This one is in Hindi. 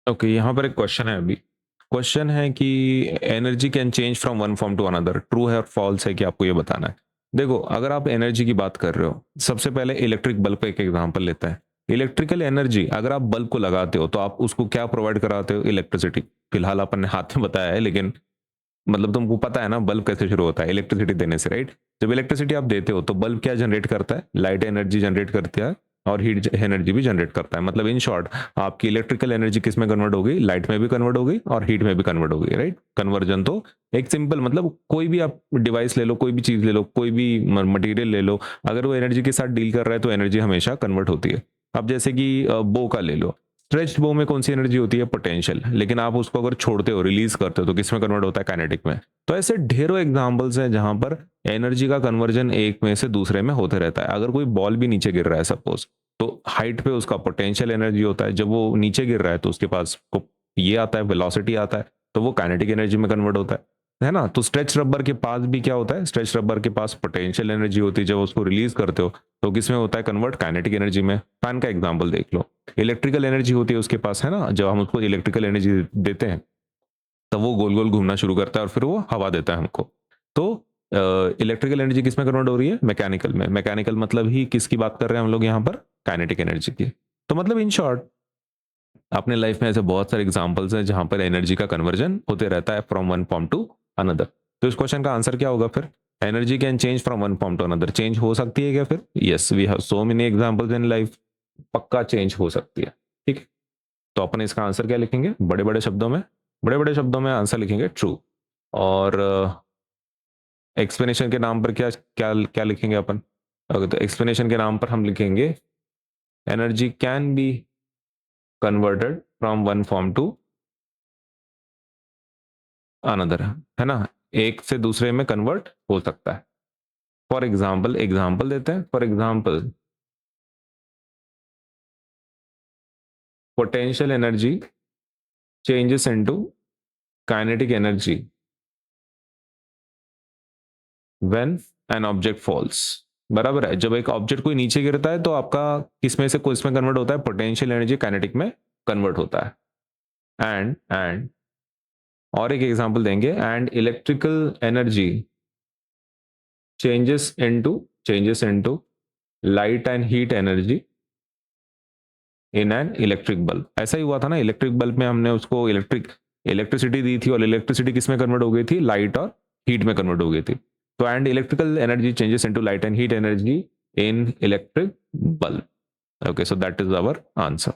ओके, यहाँ पर एक क्वेश्चन है अभी। क्वेश्चन है कि energy can change from one form to another, true है और फॉल्स है कि आपको ये बताना है। देखो, अगर आप एनर्जी की बात कर रहे हो, सबसे पहले इलेक्ट्रिक बल्ब का एक एग्जांपल लेता है। इलेक्ट्रिकल एनर्जी, अगर आप बल्ब को लगाते हो तो आप उसको क्या प्रोवाइड कराते हो? इलेक्ट्रिसिटी। फिलहाल अपन ने हाथ में बताया है, लेकिन मतलब तुमको पता है ना बल्ब कैसे शुरू होता है? इलेक्ट्रिसिटी देने से, राइट? जब इलेक्ट्रिसिटी आप देते हो तो बल्ब क्या जनरेट करता है? लाइट एनर्जी जनरेट करता है और हीट एनर्जी भी जनरेट करता है। मतलब इन शॉर्ट, आपकी इलेक्ट्रिकल एनर्जी किस में कन्वर्ट हो गई? लाइट में भी कन्वर्ट हो गई और हीट में भी कन्वर्ट हो गई, राइट? कन्वर्जन तो एक सिंपल, मतलब कोई भी आप डिवाइस ले लो, कोई भी चीज ले लो, कोई भी मटेरियल ले लो, अगर वो एनर्जी के साथ डील कर रहा है तो एनर्जी हमेशा कन्वर्ट होती है। अब जैसे कि बो का ले लो, स्ट्रेच्ड बो में कौन सी एनर्जी होती है? पोटेंशियल। लेकिन आप उसको अगर छोड़ते हो, रिलीज करते हो, तो किस में कन्वर्ट होता है? काइनेटिक में। तो ऐसे ढेरों एग्जांपल्स हैं जहां पर एनर्जी का कन्वर्जन एक में से दूसरे में होते रहता है। अगर कोई बॉल भी नीचे गिर रहा है सपोज, तो हाइट पे उसका पोटेंशियल एनर्जी होता है, जब वो नीचे गिर रहा है तो उसके पास ये आता है, वेलोसिटी आता है, तो वो काइनेटिक एनर्जी में कन्वर्ट होता है ना? तो स्ट्रेच रबर के पास भी क्या होता है? स्ट्रेच रबर के पास पोटेंशियल एनर्जी होती है, जब उसको रिलीज करते हो तो किसमें होता है कन्वर्ट? काइनेटिक एनर्जी में। फैन का एग्जांपल देख लो, इलेक्ट्रिकल एनर्जी होती है उसके पास, है ना? जब हम उसको इलेक्ट्रिकल एनर्जी देते हैं तब वो गोल गोल घूमना शुरू करता है और फिर वो हवा देता है हमको। तो इलेक्ट्रिकल एनर्जी किस में कन्वर्ट हो रही है? मैकेनिकल में। मैकेनिकल मतलब ही किसकी बात कर रहे हैं हम लोग यहाँ पर? काइनेटिक एनर्जी की। तो मतलब इन शॉर्ट, अपने लाइफ में ऐसे बहुत सारे एग्जांपल्स हैं जहां पर एनर्जी का कन्वर्जन होते रहता है from one form to another. तो इस क्वेश्चन का आंसर क्या होगा फिर? Energy can change from one form to another. Change हो सकती है क्या फिर? Yes, we have so many examples in life. पक्का चेंज हो सकती है, ठीक है? तो अपन इसका आंसर क्या लिखेंगे? बड़े बड़े शब्दों में, बड़े बड़े शब्दों में आंसर लिखेंगे ट्रू। और एक्सप्लेनेशन के नाम पर क्या क्या क्या लिखेंगे अपन? तो एक्सप्लेनेशन के नाम पर हम लिखेंगे energy can be converted from one form to another, है ना? एक से दूसरे में कन्वर्ट हो सकता है। फॉर एग्जाम्पल, एग्जाम्पल देते हैं। For example, potential energy changes into kinetic energy when an object falls. बराबर है? जब एक ऑब्जेक्ट कोई नीचे गिरता है तो आपका किसमें से किसमें कन्वर्ट होता है? पोटेंशियल एनर्जी काइनेटिक में कन्वर्ट होता है। एंड और एक एग्जांपल देंगे, and electrical energy changes into light and heat energy in an electric bulb. ऐसा ही हुआ था ना, इलेक्ट्रिक बल्ब में हमने उसको इलेक्ट्रिसिटी दी थी और इलेक्ट्रिसिटी किस में कन्वर्ट हो गई थी? लाइट और हीट में कन्वर्ट हो गई थी। तो and electrical energy changes into light and heat energy in electric bulb. Okay, so that is our answer.